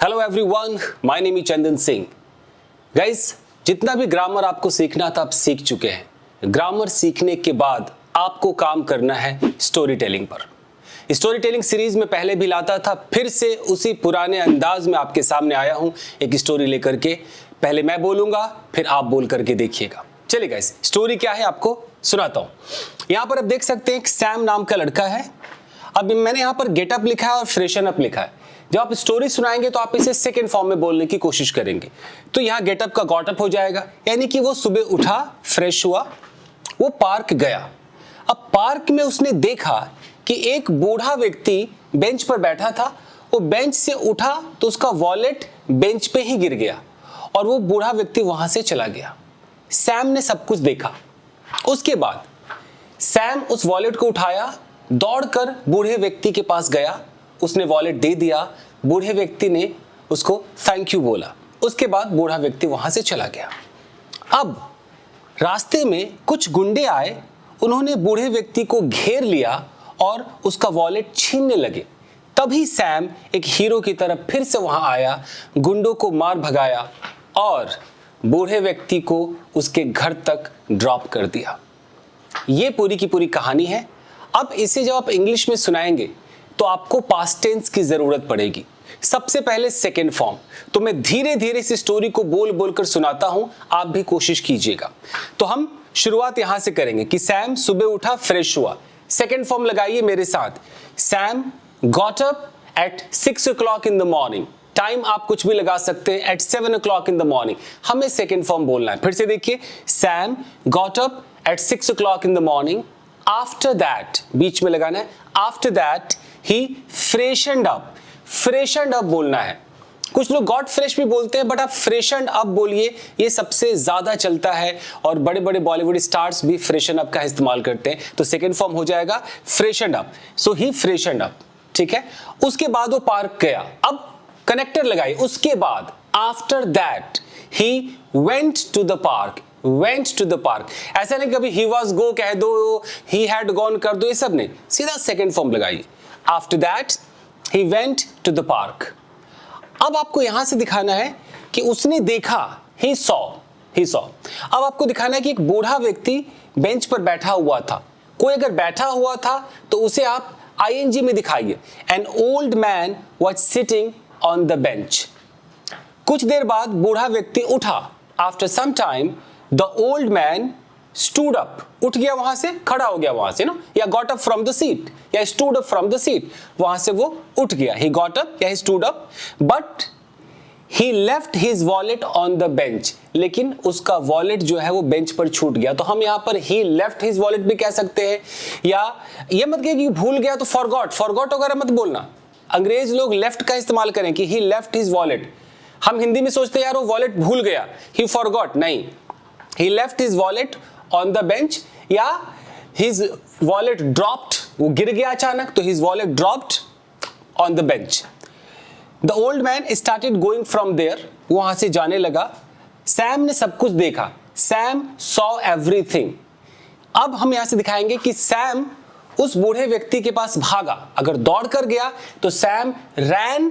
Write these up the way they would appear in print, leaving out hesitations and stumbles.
Hello everyone, my name is Chandan Singh. Guys, जितना भी grammar आपको सीखना था आप सीख चुके हैं। ग्रामर सीखने के बाद आपको काम करना है स्टोरी टेलिंग पर। स्टोरी टेलिंग सीरीज में पहले भी लाता था, फिर से उसी पुराने अंदाज में आपके सामने आया हूं एक स्टोरी लेकर के। पहले मैं बोलूंगा, फिर आप बोल करके देखिएगा। चलिए गाइस, स्टोरी क्या है आपको सुनाता हूं। यहां पर आप देख सकते हैं एक सैम नाम का लड़का है। अब मैंने यहां पर गेटअप लिखा है और फ्रेशन अप लिखा है। जब आप स्टोरी सुनाएंगे तो आप इसे सेकंड फॉर्म में बोलने की कोशिश करेंगे। तो यहाँ गेटअप का गॉटअप हो जाएगा, यानी कि वो सुबह उठा, फ्रेश हुआ, वो पार्क गया। अब पार्क में उसने देखा कि एक बूढ़ा व्यक्ति बेंच पर बैठा था। वो बेंच से उठा तो उसका वॉलेट बेंच पे ही गिर गया और वो बूढ़ा व्यक्ति वहां से चला गया। सैम ने सब कुछ देखा। उसके बाद सैम उस वॉलेट को उठाया, दौड़कर बूढ़े व्यक्ति के पास गया, उसने वॉलेट दे दिया। बूढ़े व्यक्ति ने उसको थैंक यू बोला। उसके बाद बूढ़ा व्यक्ति वहां से चला गया। अब रास्ते में कुछ गुंडे आए, उन्होंने बूढ़े व्यक्ति को घेर लिया और उसका वॉलेट छीनने लगे। तभी सैम एक हीरो की तरह फिर से वहां आया, गुंडों को मार भगाया और बूढ़े व्यक्ति को उसके घर तक ड्रॉप कर दिया। ये पूरी की पूरी कहानी है। अब इसे जब आप इंग्लिश में सुनाएंगे तो आपको पास्ट टेंस की जरूरत पड़ेगी। सबसे पहले सेकेंड फॉर्म। तो मैं धीरे धीरे इस स्टोरी को बोल बोल कर सुनाता हूं, आप भी कोशिश कीजिएगा। तो हम शुरुआत यहां से करेंगे कि सैम सुबह उठा, फ्रेश हुआ। सेकेंड फॉर्म लगाइए मेरे साथ। Sam got up at 6 o'clock in the morning। Time आप कुछ भी लगा सकते हैं, at 7 o'clock in the morning। हमें सेकेंड फॉर्म बोलना है। फिर से देखिए, सैम got up at 6 o'clock in the morning। After that, बीच में लगाना है, after that he freshened up. Freshened up बोलना है। कुछ लोग गॉट फ्रेश भी बोलते हैं, बट आप फ्रेशनड अप बोलिए, ये सबसे ज्यादा चलता है और बड़े बड़े बॉलीवुड स्टार्स भी फ्रेशन अप का इस्तेमाल करते हैं। तो सेकेंड फॉर्म हो जाएगा फ्रेशनड अप। सो ही फ्रेशनड अप, ठीक है। उसके बाद वो पार्क गया। अब कनेक्टर लगाइए। उसके बाद after that he went to the park. went to the park। ऐसा नहीं कभी he was go कह दो, he had gone कर दो, ये सब नहीं, सीधा सेकेंड फॉर्म लगाइए। After that he went to the park। अब आपको यहां से दिखाना है कि उसने देखा, he saw। अब आपको दिखाना है कि एक बूढ़ा व्यक्ति बेंच पर बैठा हुआ था। कोई अगर बैठा हुआ था तो उसे आप ing में दिखाइए। An old man was sitting on the bench। कुछ देर बाद बूढ़ा व्यक्ति उठा। After some time the old man stood up। उठ गया, वहां से खड़ा हो गया, वहां से ना, या got up from the seat, या stood up from the seat, वहां से वो उठ गया। he got up या he stood up, but he left his wallet on the bench। लेकिन उसका वॉलेट जो है वो बेंच पर छूट गया। तो हम यहाँ पर he left his wallet भी कह सकते हैं, या ये मत कहिए कि भूल गया तो forgot वगैरह मत बोलना। अंग्रेज लोग लेफ्ट का इस्तेमाल करें कि he left his wallet। हम हिंदी में सोचते हैं यार वो वॉलेट भूल गया, he forgot, नहीं, he left his wallet on the bench, या his wallet dropped, वो गिर गया अचानक, तो his wallet dropped on the bench। The old man started going from there। वहां से जाने लगा। सैम ने सब कुछ देखा। Sam saw everything। अब हम यहां से दिखाएंगे कि सैम उस बूढ़े व्यक्ति के पास भागा। अगर दौड़ कर गया तो सैम ran,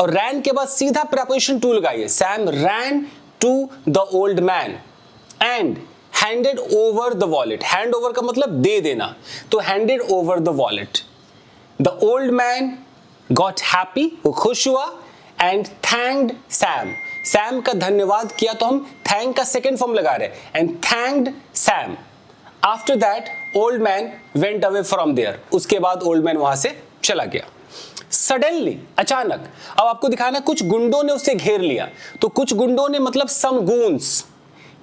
और रैन के बाद सीधा प्रीपोजिशन टू लगाइए। Sam ran to the old man and handed over the wallet. Hand over का मतलब दे देना, तो handed over the wallet. The old man got happy, वो खुश हुआ, एंड थैंक्ड सैम। सैम का धन्यवाद किया, तो हम थैंक का सेकेंड फॉर्म लगा रहे हैं, and thanked Sam. After that old man went away from there. उसके बाद ओल्ड मैन वहां से चला गया। सडनली, अचानक। अब आपको दिखाना, कुछ गुंडों ने उसे घेर लिया। तो कुछ गुंडों ने मतलब सम गूंस,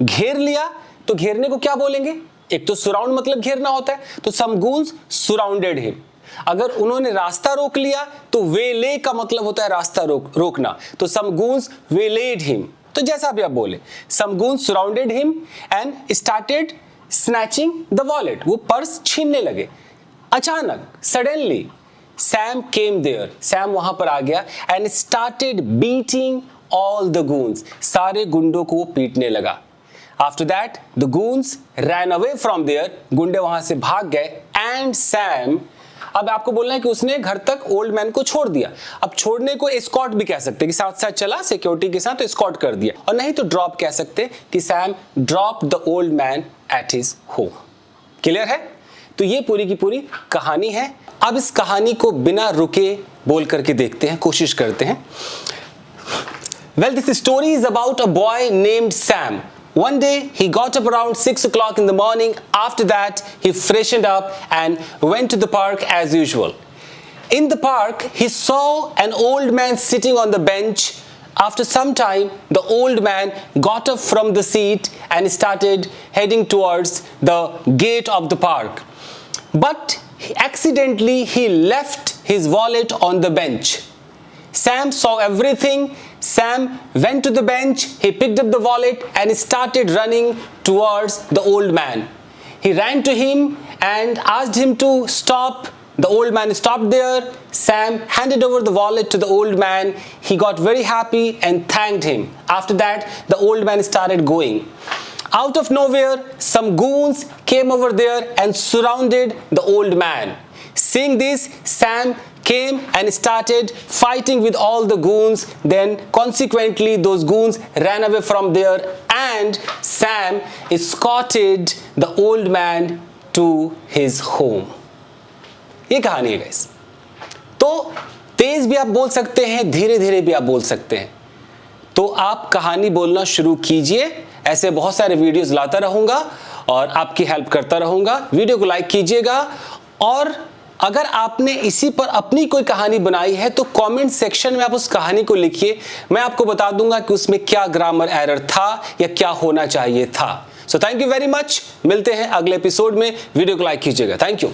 घेर लिया। तो घेरने को क्या बोलेंगे? एक तो सराउंड मतलब घेरना होता है, तो सम गूंस सराउंडेड हिम। अगर उन्होंने रास्ता रोक लिया तो वेले का मतलब होता है रास्ता रोकना, तो सम गूंस वेलेड हिम। तो जैसा भी आप बोले, some goons surrounded him and started snatching the wallet. वो पर्स छीनने लगे। अचानक, suddenly, Sam came there. Sam वहां पर आ गया and started beating all the goons. सारे गुंडों को वो पीटने लगा। After that the goons ran away from there. गुंडे वहां से भाग गए एंड सैम अब आपको बोलना है कि उसने घर तक ओल्ड मैन को छोड़ दिया। अब छोड़ने को एस्कॉर्ट भी कह सकते हैं कि साथ साथ चला सिक्योरिटी के साथ, तो एस्कॉर्ट कर दिया। और नहीं तो ड्रॉप कह सकते हैं कि Sam drop the old man at his home. Clear है? तो ये पूरी की पूरी कहानी है। अब इस कहानी को बिना रुके बोल करके देखते हैं, कोशिश करते हैं। Well, this story is about a boy named Sam. One day he got up around 6 o'clock in the morning. After that, he freshened up and went to the park as usual. In the park, he saw an old man sitting on the bench. After some time, the old man got up from the seat and started heading towards the gate of the park. But accidentally, he left his wallet on the bench. Sam saw everything. Sam went to the bench, he picked up the wallet and started running towards the old man. He ran to him and asked him to stop. The old man stopped there. Sam handed over the wallet to the old man. He got very happy and thanked him. After that, the old man started going. Out of nowhere, some goons came over there and surrounded the old man. Seeing this, Sam came and started fighting with all the goons. Then consequently those goons ran away from there and Sam escorted the old man to his home. ये कहानी है guys. तो तेज भी आप बोल सकते हैं, धीरे धीरे भी आप बोल सकते हैं। तो आप कहानी बोलना शुरू कीजिए। ऐसे बहुत सारे वीडियोस लाता रहूंगा और आपकी हेल्प करता रहूंगा। वीडियो को लाइक कीजिएगा और अगर आपने इसी पर अपनी कोई कहानी बनाई है तो कमेंट सेक्शन में आप उस कहानी को लिखिए। मैं आपको बता दूंगा कि उसमें क्या ग्रामर एरर था या क्या होना चाहिए था। So thank you very much. मिलते हैं अगले एपिसोड में। वीडियो को लाइक कीजिएगा। Thank you.